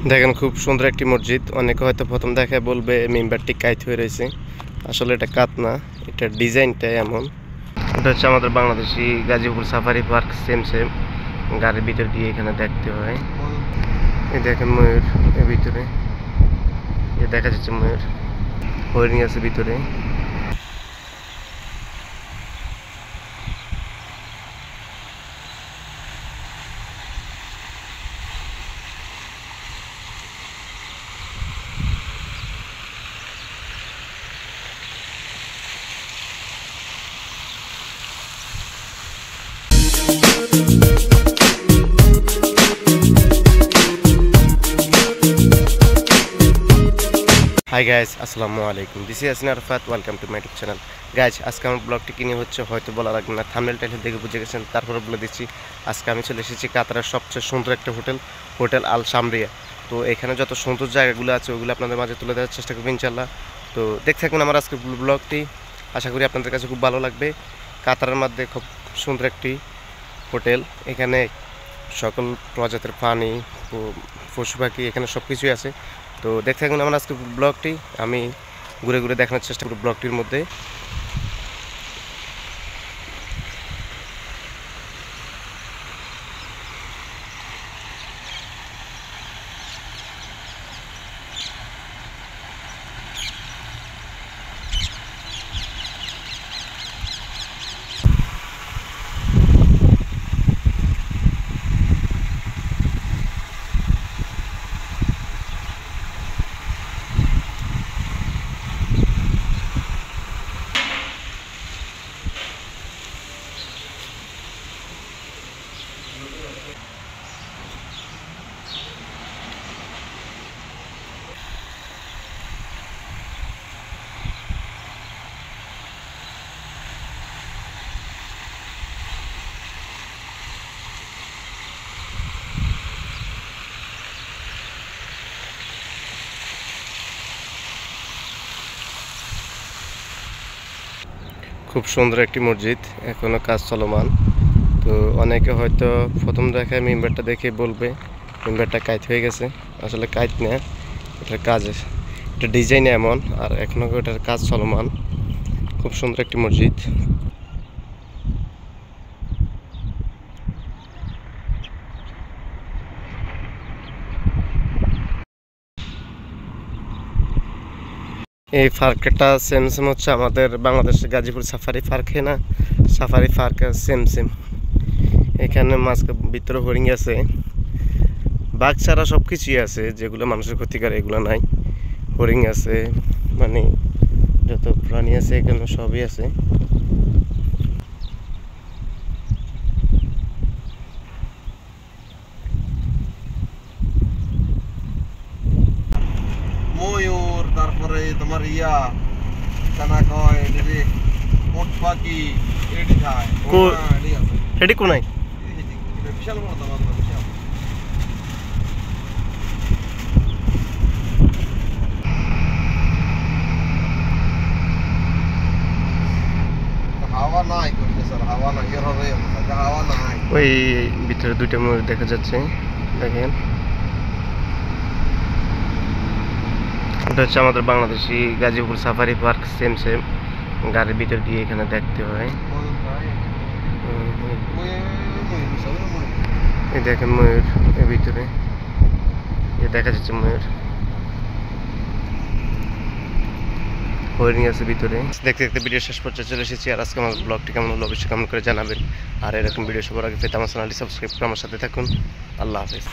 দেখেন খুব সুন্দর একটি মসজিদ। অনেকে হয়তো প্রথম দেখায় বলবে মেম্বারটি কাইত হয়ে রয়েছে, আসলে এটা কাত না, এটার ডিজাইনটাই এমন। এটা হচ্ছে আমাদের Bangladeshi Gazipur safari park, same same গাড়ির ভিতর দিয়ে এখানে দেখতে হয়। এই দেখেন ময়ূর এর ভিতরে, এ দেখা যাচ্ছে ময়ূর, হরিণ আছে ভিতরে। হাই গাইজ, আসসালামু আলাইকুম। This is Yasin Arafat, welcome to my YouTube channel. Guys, আজকে আমার ব্লগটি কিনে হচ্ছে হয়তো বলা লাগবে না, থাম্বনেল টাইটেল দেখে বুঝে গেছেন। তারপরে বলে দিচ্ছি, আজকে আমি চলে এসেছি কাতারের সবচেয়ে সুন্দর একটা হোটেল আল শামরিয়া। তো এখানে যত সুন্দর জায়গাগুলো আছে ওগুলো আপনাদের মাঝে তুলে দেওয়ার চেষ্টা করবো ইনশাল্লাহ। তো দেখতে থাকুন আমার আজকের ব্লগটি, আশা করি আপনাদের কাছে খুব ভালো লাগবে। কাতারের মধ্যে খুব সুন্দর একটি হোটেল, এখানে সকল প্রজাতির প্রাণী ও পশু পাখি এখানে সব কিছুই আছে। তো দেখতে থাকুন আমার আজকে ব্লগটি, আমি ঘুরে ঘুরে দেখানোর চেষ্টা করি ব্লগটির মধ্যে। খুব সুন্দর একটি মসজিদ, এখনো কাজ চলমান। তো অনেকে হয়তো প্রথম দেখায় মেম্বারটা দেখে বলবে মেম্বারটা কাইত হয়ে গেছে, আসলে কাইত না, এটার কাজ, এটা ডিজাইন এমন, আর এখনো এটার কাজ চলমান। খুব সুন্দর একটি মসজিদ। এই পার্কটা সেম সেম হচ্ছে আমাদের বাংলাদেশের গাজীপুর সাফারি পার্কে না, সাফারি পার্ক সেম সেম। এখানে মাছ ভিতরে হরিণ আছে, বাঘ ছাড়া সব কিছুই আছে, যেগুলো মানুষের ক্ষতিকার এগুলো নাই। হরিণ আছে, মানে যত প্রাণী আছে এখানে সবই আছে। ময়ূর, তারপরে তোমার কানা কয় এটি উট পাখি, এটি খায়। এটি কোনায় বিশাল বড় তোমার বিশাল। হাওয়া নাই করতে স্যার, হাওয়া নাই, এর হবে হাওয়া নাই। ওই ভিতরে দুইটা ময়ূর দেখা যাচ্ছে, দেখেন। এটা হচ্ছে আমাদের Bangladeshi Gazipur safari park, same same গাড়ির ভিতর দিয়ে এখানে দেখতে হয়। এই দেখেন ময়ূর এর ভিতরে, এ দেখা যাচ্ছে ময়ূর, হরিণ আছে ভিতরে। দেখতে দেখতে ভিডিও শেষ পর্যায়ে চলে এসেছি। আর আজকে আমার ব্লগটি কেমন হলো অবশ্যই কমেন্ট করে জানাবেন। আর এরকম ভিডিও সবার আগে পেতে আমার চ্যানেলটি সাবস্ক্রাইব করে আমার সাথে থাকুন। আল্লাহ হাফেজ।